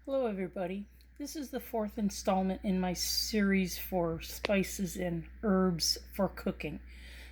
Hello everybody. This is the fourth installment in my series for spices and herbs for cooking.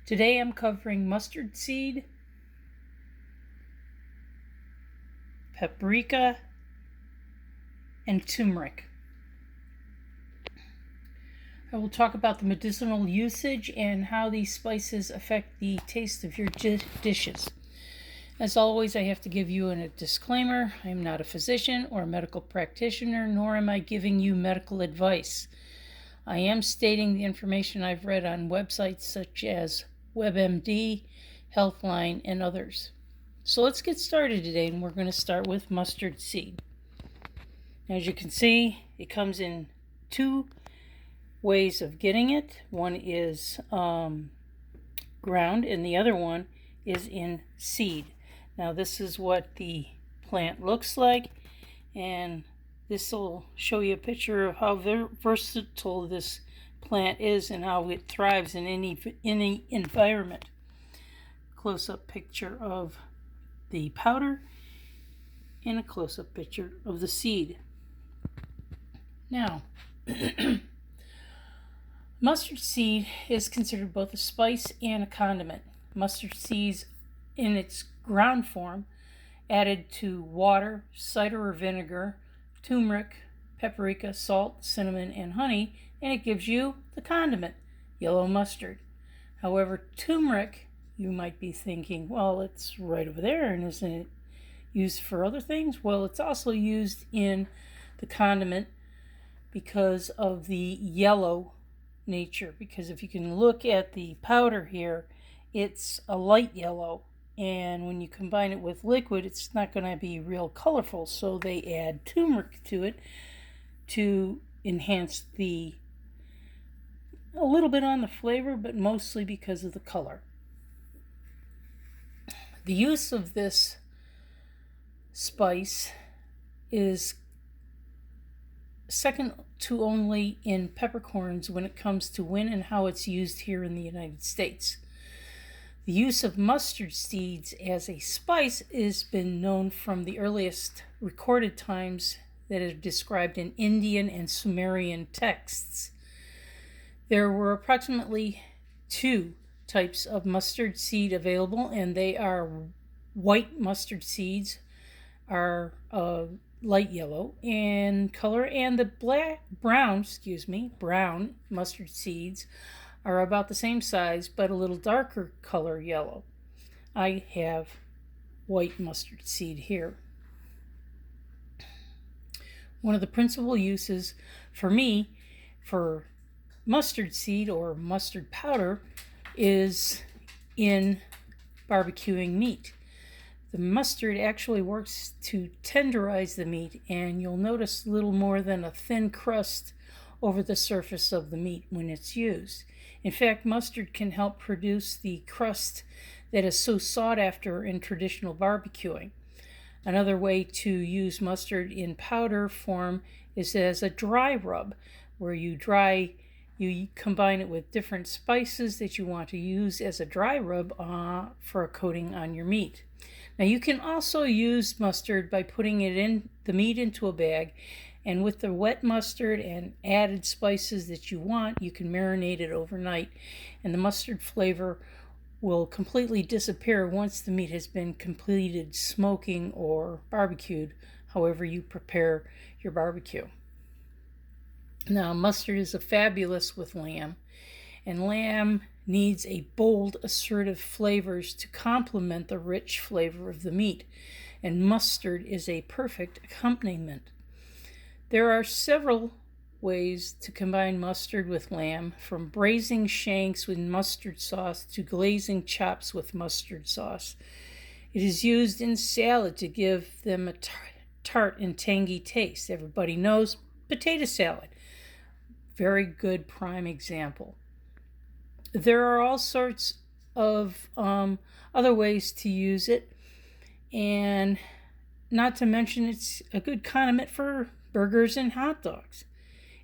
Today I'm covering mustard seed, paprika, and tumeric. I will talk about the medicinal usage and how these spices affect the taste of your dishes. As always, I have to give you a disclaimer. I am not a physician or a medical practitioner, nor am I giving you medical advice. I am stating the information I've read on websites such as WebMD, Healthline, and others. So let's get started today, and we're going to start with mustard seed. As you can see, it comes in two ways of getting it. One is ground, and the other one is in seed. Now this is what the plant looks like, and this will show you a picture of how versatile this plant is and how it thrives in any environment. Close-up picture of the powder and a close-up picture of the seed. Now, mustard seed is considered both a spice and a condiment. Mustard seeds in its ground form, added to water, cider or vinegar, turmeric, paprika, salt, cinnamon, and honey, and it gives you the condiment, yellow mustard. However, turmeric, you might be thinking, well, it's right over there, and isn't it used for other things? Well, it's also used in the condiment because of the yellow nature. Because if you can look at the powder here, it's a light yellow. And when you combine it with liquid, it's not going to be real colorful. So they add turmeric to it to enhance a little bit on the flavor, but mostly because of the color. The use of this spice is second to only in peppercorns when it comes to when and how it's used here in the United States. The use of mustard seeds as a spice has been known from the earliest recorded times that are described in Indian and Sumerian texts. There were approximately 2 types of mustard seed available, and they are white mustard seeds are light yellow in color, and the brown mustard seeds are about the same size but a little darker color yellow. I have white mustard seed here. One of the principal uses for me for mustard seed or mustard powder is in barbecuing meat. The mustard actually works to tenderize the meat, and you'll notice little more than a thin crust over the surface of the meat when it's used. In fact, mustard can help produce the crust that is so sought after in traditional barbecuing. Another way to use mustard in powder form is as a dry rub, where you combine it with different spices that you want to use as a dry rub for a coating on your meat. Now you can also use mustard by putting the meat into a bag, and with the wet mustard and added spices that you want, you can marinate it overnight, and the mustard flavor will completely disappear once the meat has been completed smoking or barbecued, however you prepare your barbecue. Now, mustard is fabulous with lamb, and lamb needs a bold, assertive flavors to complement the rich flavor of the meat, and mustard is a perfect accompaniment. There are several ways to combine mustard with lamb, from braising shanks with mustard sauce to glazing chops with mustard sauce. It is used in salad to give them a tart and tangy taste. Everybody knows potato salad. Very good prime example. There are all sorts of other ways to use it, and not to mention it's a good condiment for burgers and hot dogs.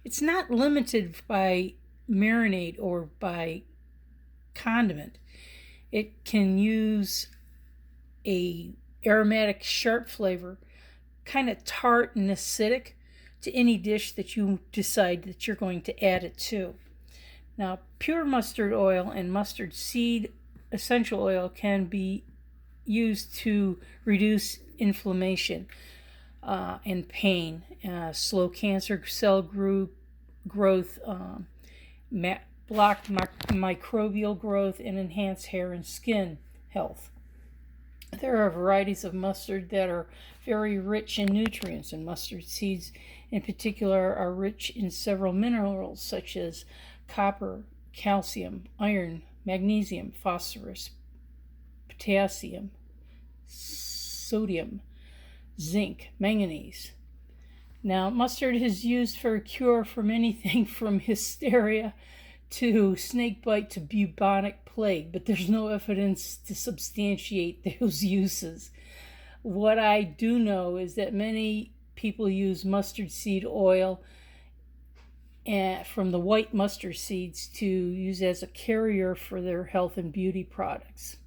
It's not limited by marinade or by condiment. It can use a aromatic sharp flavor kind of tart and acidic to any dish that you decide that you're going to add it to. Now, pure mustard oil and mustard seed essential oil can be used to reduce inflammation and pain, slow cancer cell growth, block microbial growth, and enhance hair and skin health. There are varieties of mustard that are very rich in nutrients, and mustard seeds in particular are rich in several minerals such as copper, calcium, iron, magnesium, phosphorus, potassium, sodium, zinc, manganese. Now, mustard is used for a cure from anything from hysteria to snakebite to bubonic plague, but there's no evidence to substantiate those uses. What I do know is that many people use mustard seed oil from the white mustard seeds to use as a carrier for their health and beauty products.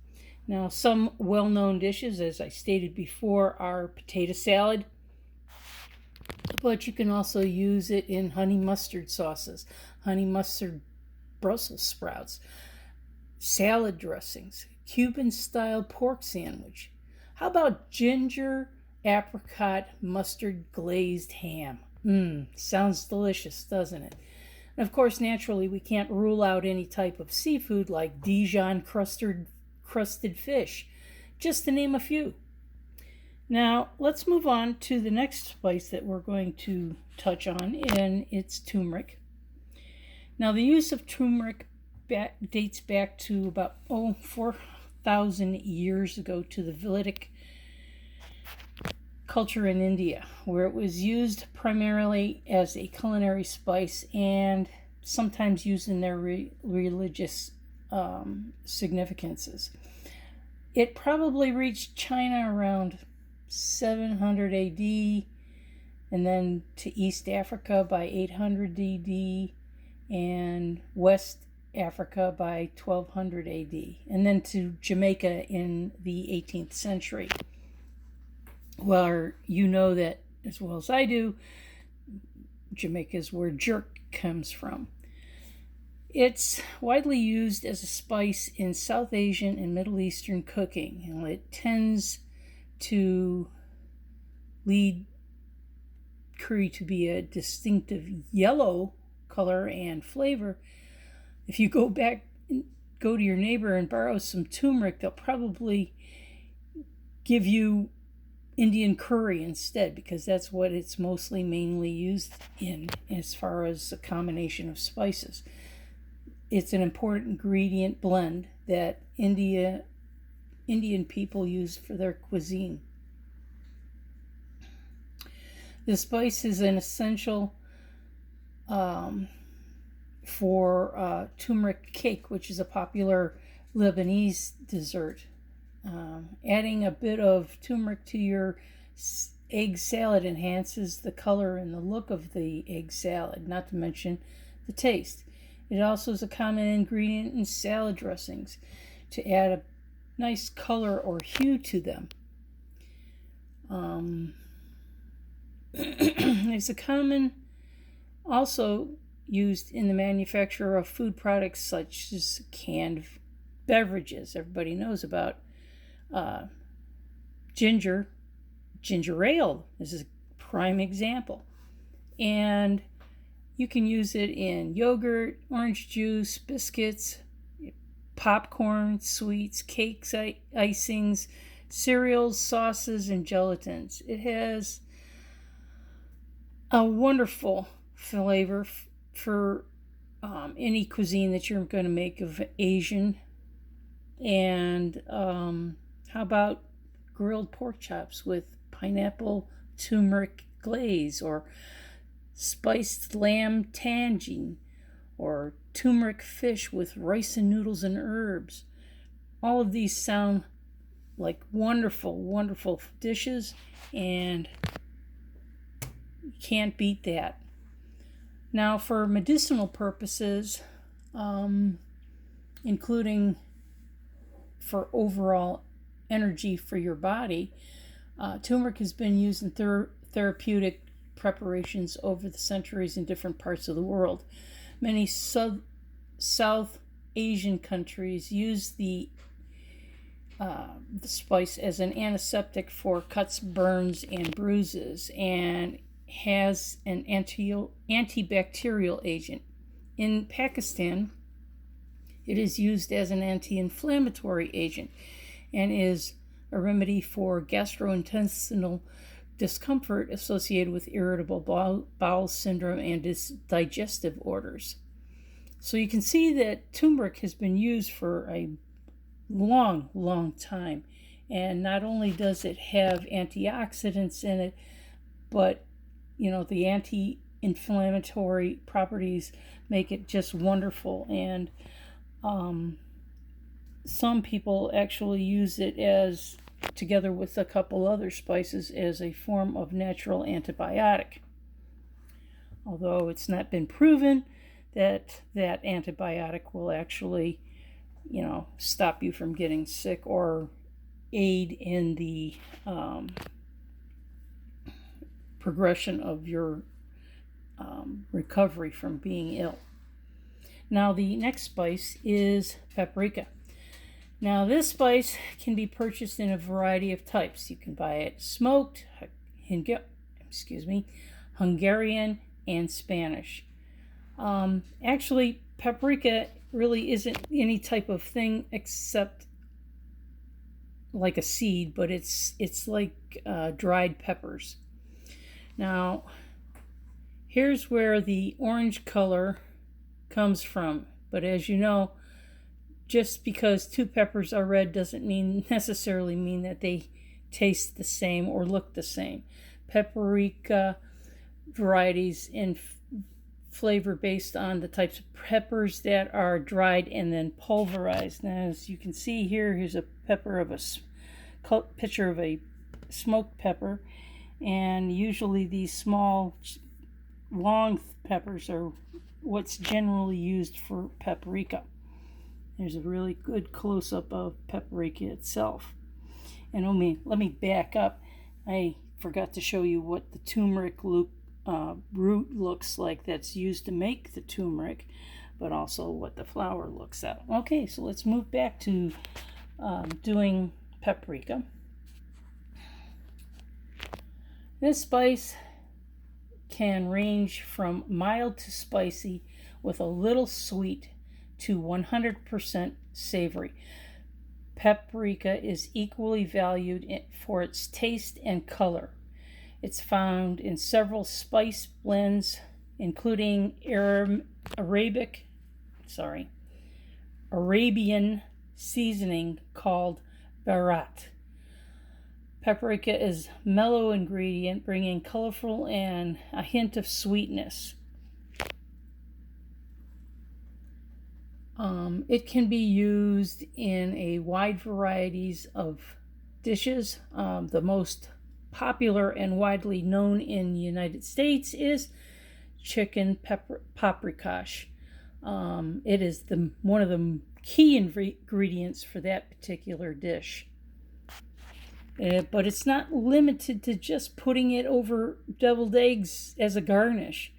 Now, some well-known dishes, as I stated before, are potato salad, but you can also use it in honey mustard sauces, honey mustard Brussels sprouts, salad dressings, Cuban-style pork sandwich. How about ginger, apricot, mustard glazed ham? Sounds delicious, doesn't it? And of course, naturally, we can't rule out any type of seafood like Dijon crusted fish, just to name a few. Now, let's move on to the next spice that we're going to touch on, and it's turmeric. Now, the use of turmeric dates back to about 4,000 years ago to the Vedic culture in India, where it was used primarily as a culinary spice and sometimes used in their religious significances. It probably reached China around 700 AD and then to East Africa by 800 AD and West Africa by 1200 AD, and then to Jamaica in the 18th century. Well, you know that as well as I do, Jamaica is where jerk comes from. It's widely used as a spice in South Asian and Middle Eastern cooking, and it tends to lead curry to be a distinctive yellow color and flavor. If you go to your neighbor and borrow some turmeric, they'll probably give you Indian curry instead, because that's what it's mainly used in as far as a combination of spices. It's an important ingredient blend that Indian people use for their cuisine. The spice is an essential for turmeric cake, which is a popular Lebanese dessert. Adding a bit of turmeric to your egg salad enhances the color and the look of the egg salad, not to mention the taste. It also is a common ingredient in salad dressings to add a nice color or hue to them. It's a common also used in the manufacture of food products such as canned beverages. Everybody knows about ginger ale is a prime example. And you can use it in yogurt, orange juice, biscuits, popcorn, sweets, cakes, icings, cereals, sauces, and gelatins. It has a wonderful flavor for any cuisine that you're going to make of Asian. And how about grilled pork chops with pineapple turmeric glaze, or spiced lamb tangine, or turmeric fish with rice and noodles and herbs. All of these sound like wonderful, wonderful dishes, and you can't beat that. Now, for medicinal purposes, including for overall energy for your body, Turmeric has been used in therapeutic preparations over the centuries in different parts of the world. Many South Asian countries use the spice as an antiseptic for cuts, burns, and bruises, and has an antibacterial agent. In Pakistan, it is used as an anti-inflammatory agent and is a remedy for gastrointestinal discomfort associated with irritable bowel syndrome and digestive orders. So you can see that turmeric has been used for a long time. And not only does it have antioxidants in it, but the anti-inflammatory properties make it just wonderful. And some people actually use it as, together with a couple other spices, as a form of natural antibiotic. Although it's not been proven that antibiotic will actually, stop you from getting sick or aid in the progression of your recovery from being ill. Now, the next spice is paprika. Now, this spice can be purchased in a variety of types. You can buy it smoked, Hungarian, and Spanish. Actually, paprika really isn't any type of thing except like a seed, but it's like dried peppers. Now, here's where the orange color comes from. But as you know, just because two peppers are red doesn't necessarily mean that they taste the same or look the same. Paprika varieties in flavor based on the types of peppers that are dried and then pulverized. Now, as you can see here, here's a picture of a smoked pepper, and usually these small, long peppers are what's generally used for paprika. There's a really good close-up of paprika itself. And let me back up. I forgot to show you what the turmeric root looks like that's used to make the turmeric, but also what the flower looks like. Okay, so let's move back to doing paprika. This spice can range from mild to spicy with a little sweet to 100% savory. Paprika is equally valued for its taste and color. It's found in several spice blends, including Arabian seasoning called barat. Paprika is a mellow ingredient, bringing colorful and a hint of sweetness. It can be used in a wide varieties of dishes. The most popular and widely known in the United States is chicken paprikash. It is one of the key ingredients for that particular dish. But it's not limited to just putting it over deviled eggs as a garnish.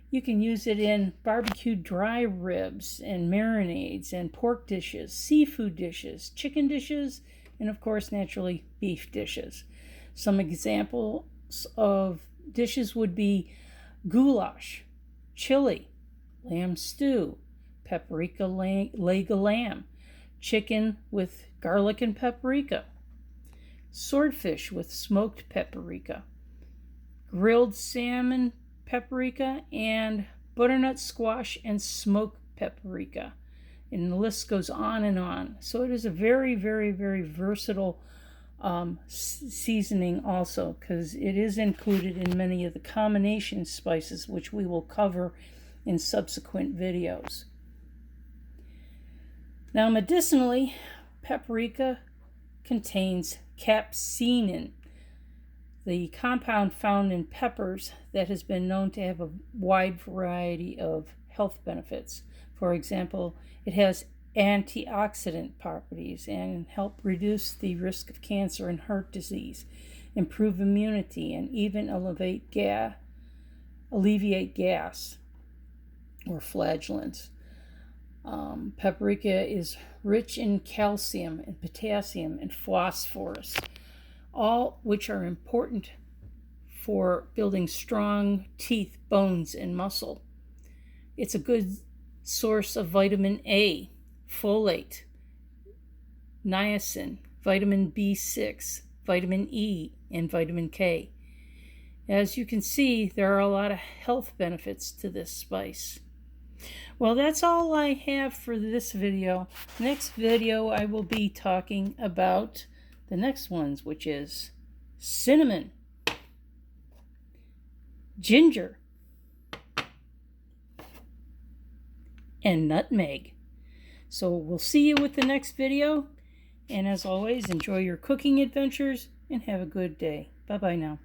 You can use it in barbecued dry ribs and marinades and pork dishes, seafood dishes, chicken dishes, and of course, naturally, beef dishes. Some examples of dishes would be goulash, chili, lamb stew, paprika leg of lamb, chicken with garlic and paprika, swordfish with smoked paprika, grilled salmon paprika, and butternut squash and smoked paprika. And the list goes on and on. So it is a very, very, very versatile seasoning also, because it is included in many of the combination spices, which we will cover in subsequent videos. Now, medicinally, paprika contains capsaicin, the compound found in peppers that has been known to have a wide variety of health benefits. For example, it has antioxidant properties and help reduce the risk of cancer and heart disease. improve immunity, and even alleviate gas or flatulence. Paprika is rich in calcium and potassium and phosphorus, all which are important for building strong teeth, bones, and muscle. It's a good source of vitamin A, folate, niacin, vitamin B6, vitamin E, and vitamin K. As you can see, there are a lot of health benefits to this spice. Well, that's all I have for this video. Next video, I will be talking about the next ones, which is cinnamon, ginger, and nutmeg. So we'll see you with the next video. And as always, enjoy your cooking adventures and have a good day. Bye-bye now.